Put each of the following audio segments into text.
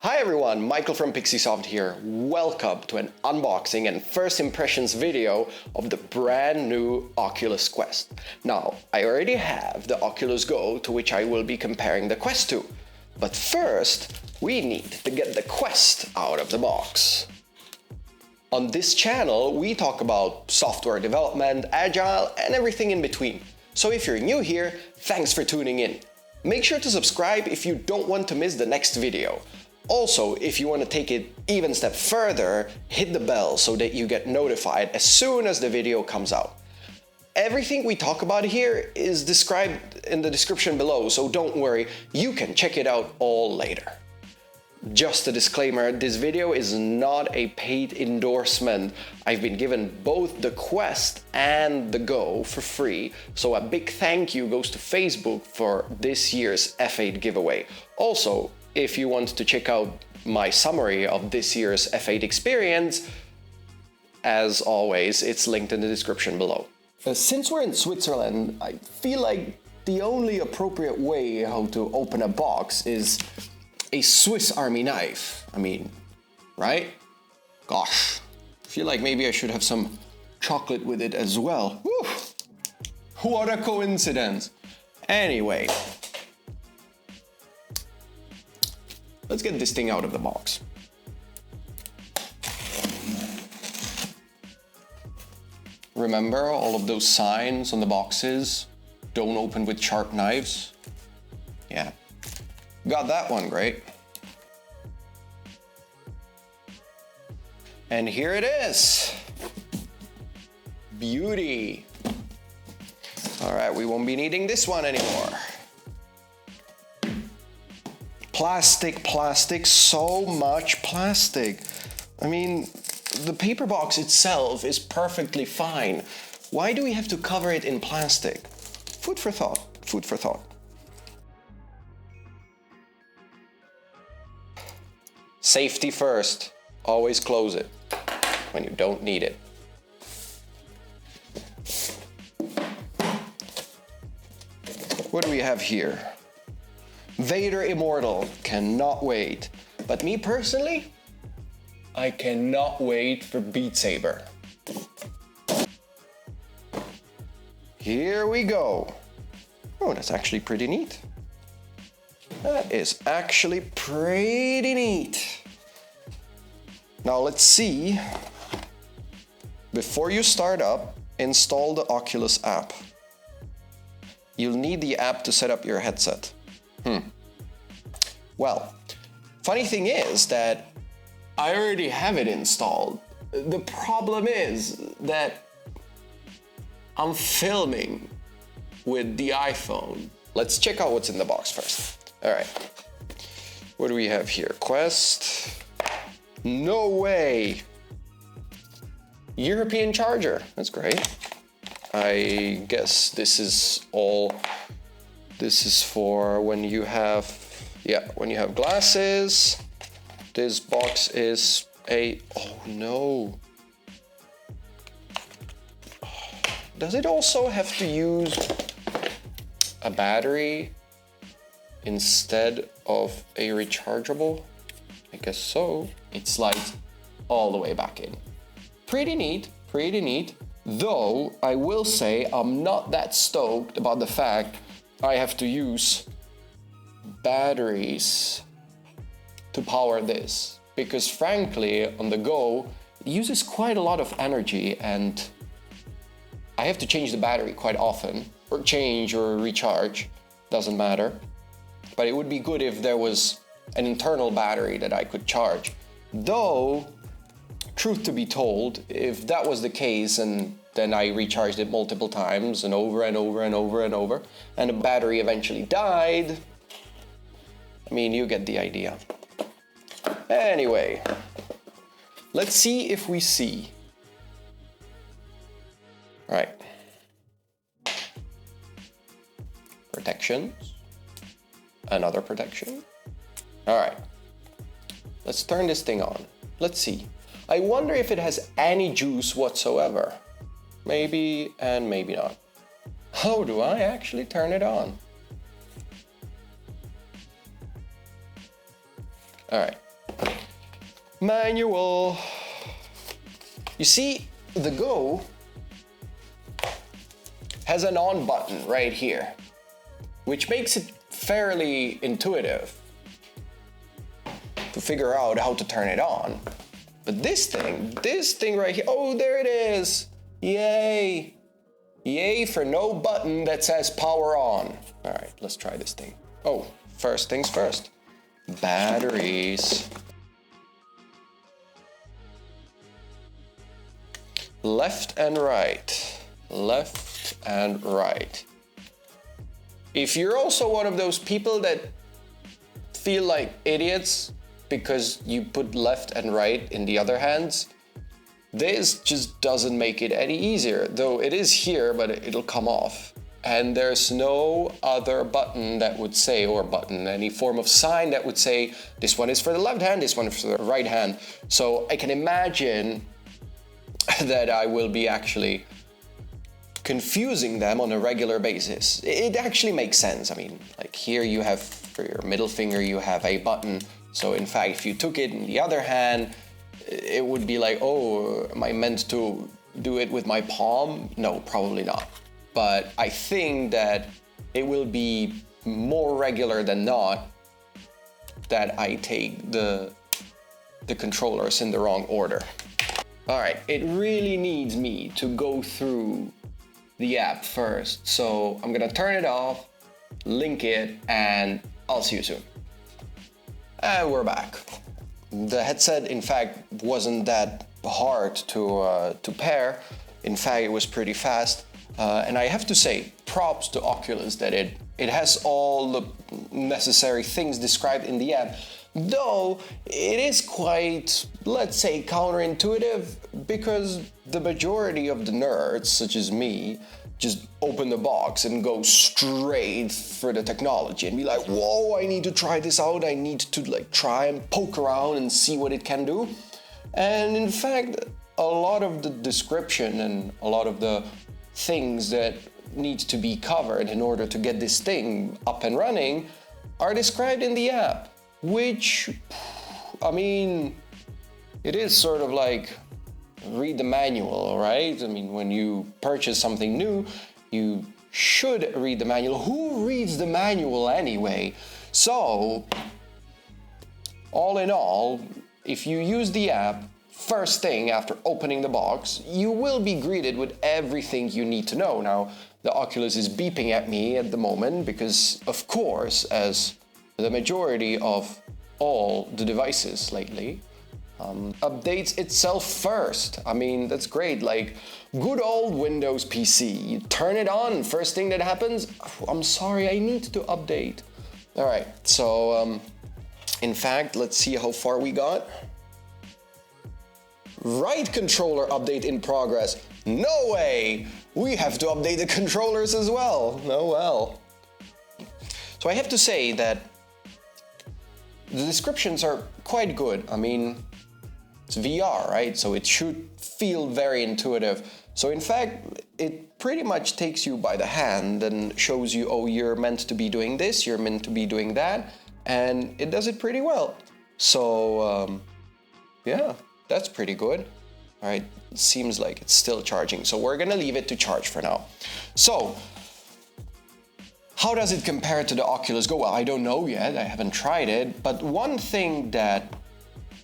Hi everyone, Michael from Pixeesoft here. Welcome to an unboxing and first impressions video of the brand new Oculus Quest. Now, I already have the Oculus Go to which I will be comparing the Quest to. But first, we need to get the Quest out of the box. On this channel, we talk about software development, agile, and everything in between. So if you're new here, thanks for tuning in. Make sure to subscribe if you don't want to miss the next video. Also, if you want to take it even a step further, hit the bell so that you get notified as soon as the video comes out. Everything we talk about here is described in the description below, so don't worry, you can check it out all later. Just a disclaimer, this video is not a paid endorsement. I've been given both the Quest and the Go for free, so a big thank you goes to Facebook for this year's F8 giveaway. Also, if you want to check out my summary of this year's F8 experience, as always, it's linked in the description below. Since we're in Switzerland, I feel like the only appropriate way how to open a box is a Swiss Army knife. I mean, right? Gosh, I feel like maybe I should have some chocolate with it as well. Whew. What a coincidence. Anyway, let's get this thing out of the box. Remember all of those signs on the boxes? Don't open with sharp knives? Yeah, got that one, great. And here it is. Beauty. All right, we won't be needing this one anymore. Plastic, so much plastic. I mean, the paper box itself is perfectly fine. Why do we have to cover it in plastic? Food for thought, food for thought. Safety first. Always close it when you don't need it. What do we have here? Vader Immortal, cannot wait. But me personally, I cannot wait for Beat Saber. Here we go. Oh, that's actually pretty neat. That is actually pretty neat. Now let's see. Before you start up, install the Oculus app. You'll need the app to set up your headset. Well, funny thing is that I already have it installed. The problem is that I'm filming with the iPhone. Let's check out what's in the box first. All right, what do we have here? Quest, no way. European charger, that's great. I guess this is for when you have, when you have glasses. This box is oh no. Does it also have to use a battery instead of a rechargeable? I guess so. It slides all the way back in. Pretty neat, pretty neat. Though I will say I'm not that stoked about the fact I have to use batteries to power this, because frankly on the Go it uses quite a lot of energy and I have to change the battery quite often, or change or recharge, doesn't matter. But it would be good if there was an internal battery that I could charge. Though, truth to be told, if that was the case and then I recharged it multiple times and over and over and over and over, and the battery eventually died, I mean, you get the idea. Anyway, let's see if we see. All right. Protections. Another protection. All right. Let's turn this thing on. Let's see. I wonder if it has any juice whatsoever. Maybe and maybe not. How do I actually turn it on? All right, Manual. You see, the Go has an on button right here, which makes it fairly intuitive to figure out how to turn it on. But this thing right here, oh, there it is. Yay. Yay for no button that says power on. All right, let's try this thing. Oh, first things first. Batteries. Left and right. Left and right. If you're also one of those people that feel like idiots because you put left and right in the other hands, this just doesn't make it any easier, though it is here, but it'll come off. And there's no other button that would say, or button, any form of sign that would say, this one is for the left hand, this one is for the right hand. So I can imagine that I will be actually confusing them on a regular basis. It actually makes sense. I mean, like here you have, for your middle finger, you have a button. So in fact, if you took it in the other hand, it would be like, oh, am I meant to do it with my palm? No, probably not. But I think that it will be more regular than not that I take the controllers in the wrong order. All right, it really needs me to go through the app first. So I'm gonna turn it off, link it, and I'll see you soon. And we're back. The headset, in fact, wasn't that hard to pair. In fact, it was pretty fast. And I have to say, props to Oculus that it has all the necessary things described in the app, though it is quite, let's say, counterintuitive, because the majority of the nerds, such as me, just open the box and go straight for the technology and be like, whoa, I need to try this out. I need to like try and poke around and see what it can do. And in fact, a lot of the description and a lot of the things that need to be covered in order to get this thing up and running are described in the app, which, I mean, it is sort of like read the manual, right? I mean, when you purchase something new, you should read the manual. Who reads the manual anyway? So, all in all, if you use the app, first thing after opening the box, you will be greeted with everything you need to know. Now, the Oculus is beeping at me at the moment because, of course, as the majority of all the devices lately, updates itself first. I mean, that's great. Like, good old Windows PC. You turn it on, first thing that happens, I'm sorry, I need to update. All right, so, in fact, let's see how far we got. Right controller update in progress. No way! We have to update the controllers as well. Oh well. So I have to say that the descriptions are quite good. I mean, it's VR, right? So it should feel very intuitive. So in fact, it pretty much takes you by the hand and shows you, oh, you're meant to be doing this, you're meant to be doing that, and it does it pretty well. So, yeah, that's pretty good. All right, it seems like it's still charging, so we're gonna leave it to charge for now. So, how does it compare to the Oculus Go? Well, I don't know yet, I haven't tried it, but one thing that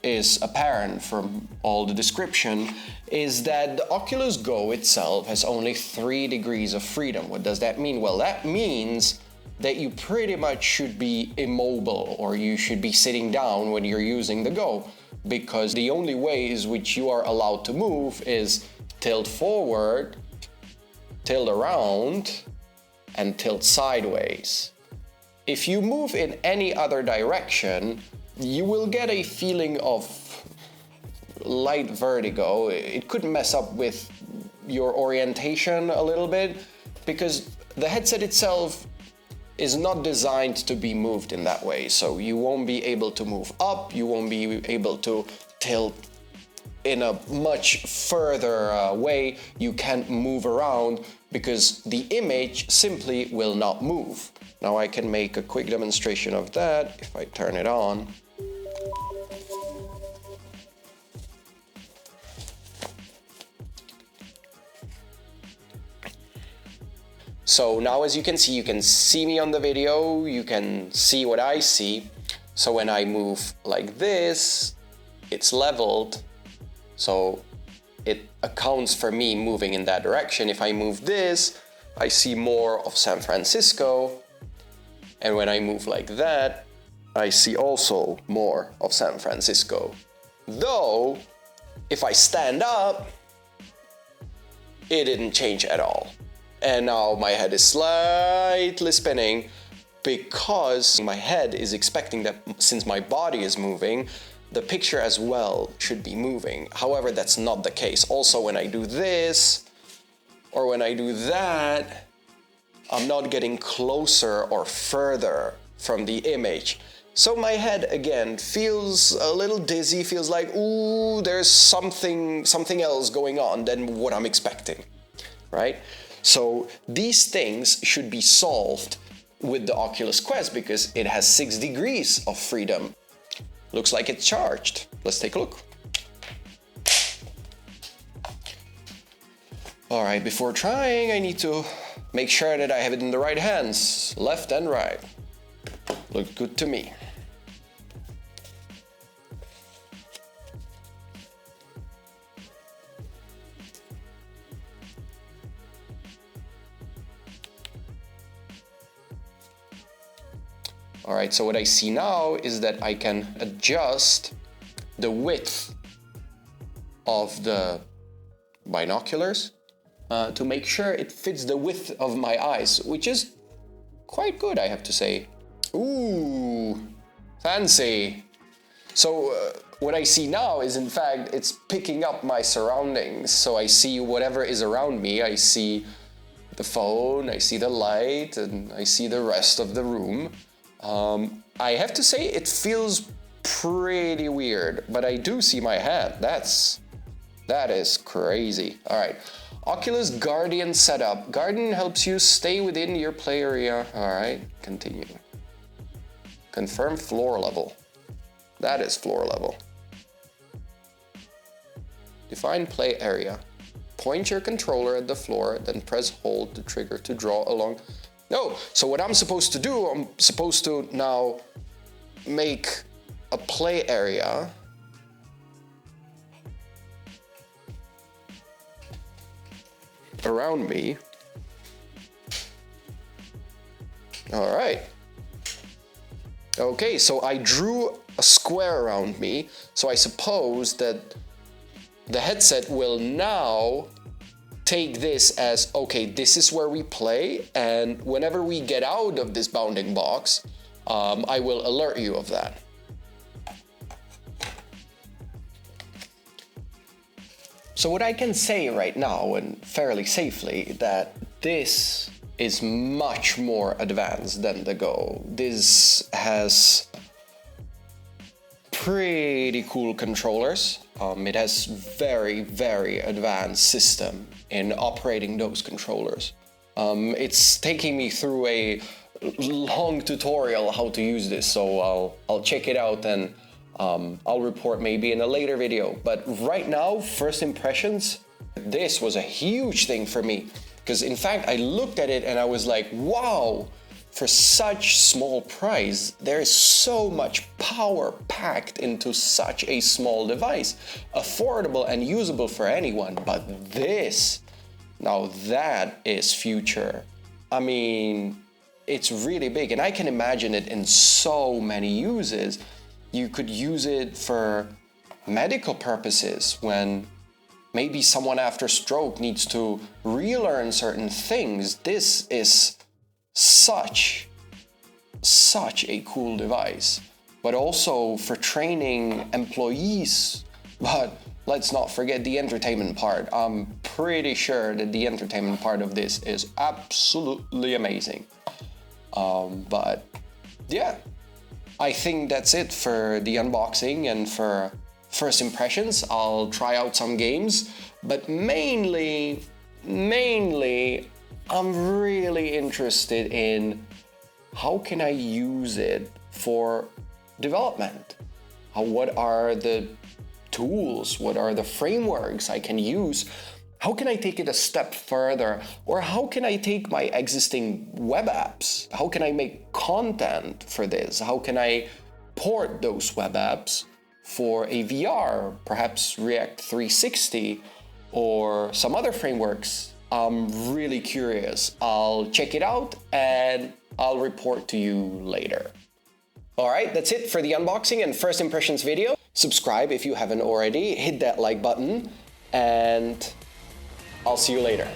is apparent from all the description is that the Oculus Go itself has only 3 degrees of freedom. What does that mean? Well, that means that you pretty much should be immobile, or you should be sitting down when you're using the Go, because the only ways which you are allowed to move is tilt forward, tilt around, and tilt sideways. If you move in any other direction, you will get a feeling of light vertigo. It could mess up with your orientation a little bit, because the headset itself is not designed to be moved in that way. So you won't be able to move up, you won't be able to tilt in a much further way. You can't move around because the image simply will not move. Now I can make a quick demonstration of that if I turn it on. So now as you can see me on the video, you can see what I see. So when I move like this, it's leveled, so it accounts for me moving in that direction. If I move this, I see more of San Francisco, and when I move like that, I see also more of San Francisco. Though, if I stand up, it didn't change at all. And now my head is slightly spinning because my head is expecting that since my body is moving, the picture as well should be moving. However, that's not the case. Also, when I do this or when I do that, I'm not getting closer or further from the image. So my head again feels a little dizzy, feels like, ooh, there's something else going on than what I'm expecting, right? So these things should be solved with the Oculus Quest because it has 6 degrees of freedom. Looks like it's charged. Let's take a look. All right, before trying, I need to make sure that I have it in the right hands, left and right. Looks good to me. All right, so what I see now is that I can adjust the width of the binoculars to make sure it fits the width of my eyes, which is quite good, I have to say. Ooh, fancy. So what I see now is, in fact, it's picking up my surroundings. So I see whatever is around me. I see the phone, I see the light, and I see the rest of the room. I have to say it feels pretty weird, but I do see my hand. That is crazy. All right, Oculus Guardian setup. Guardian helps you stay within your play area. All right, continue. Confirm floor level. That is floor level. Define play area. Point your controller at the floor, then press hold to trigger to draw along. No, so what I'm supposed to do, I'm supposed to now make a play area around me. All right. Okay, so I drew a square around me, so I suppose that the headset will now take this as, okay, this is where we play, and whenever we get out of this bounding box, I will alert you of that. So what I can say right now, and fairly safely, that this is much more advanced than the Go. This has pretty cool controllers. It has very, very advanced system in operating those controllers. It's taking me through a long tutorial how to use this, so I'll check it out and I'll report maybe in a later video. But right now, first impressions, this was a huge thing for me. Because in fact, I looked at it and I was like, wow, for such small price, there is so much power packed into such a small device. Affordable and usable for anyone, but this, now that is future. I mean, it's really big, and I can imagine it in so many uses. You could use it for medical purposes when maybe someone after stroke needs to relearn certain things. This is such a cool device, but also for training employees. But let's not forget the entertainment part. I'm pretty sure that the entertainment part of this is absolutely amazing. But yeah, I think that's it for the unboxing and for first impressions. I'll try out some games, but mainly I'm really interested in how can I use it for development? What are the tools? What are the frameworks I can use How can I take it a step further? Or how can I take my existing web apps? How can I make content for this? How can I port those web apps for a VR, perhaps React 360 or some other frameworks? I'm really curious. I'll check it out and I'll report to you later. All right, that's it for the unboxing and first impressions video. Subscribe if you haven't already, hit that like button, and I'll see you later.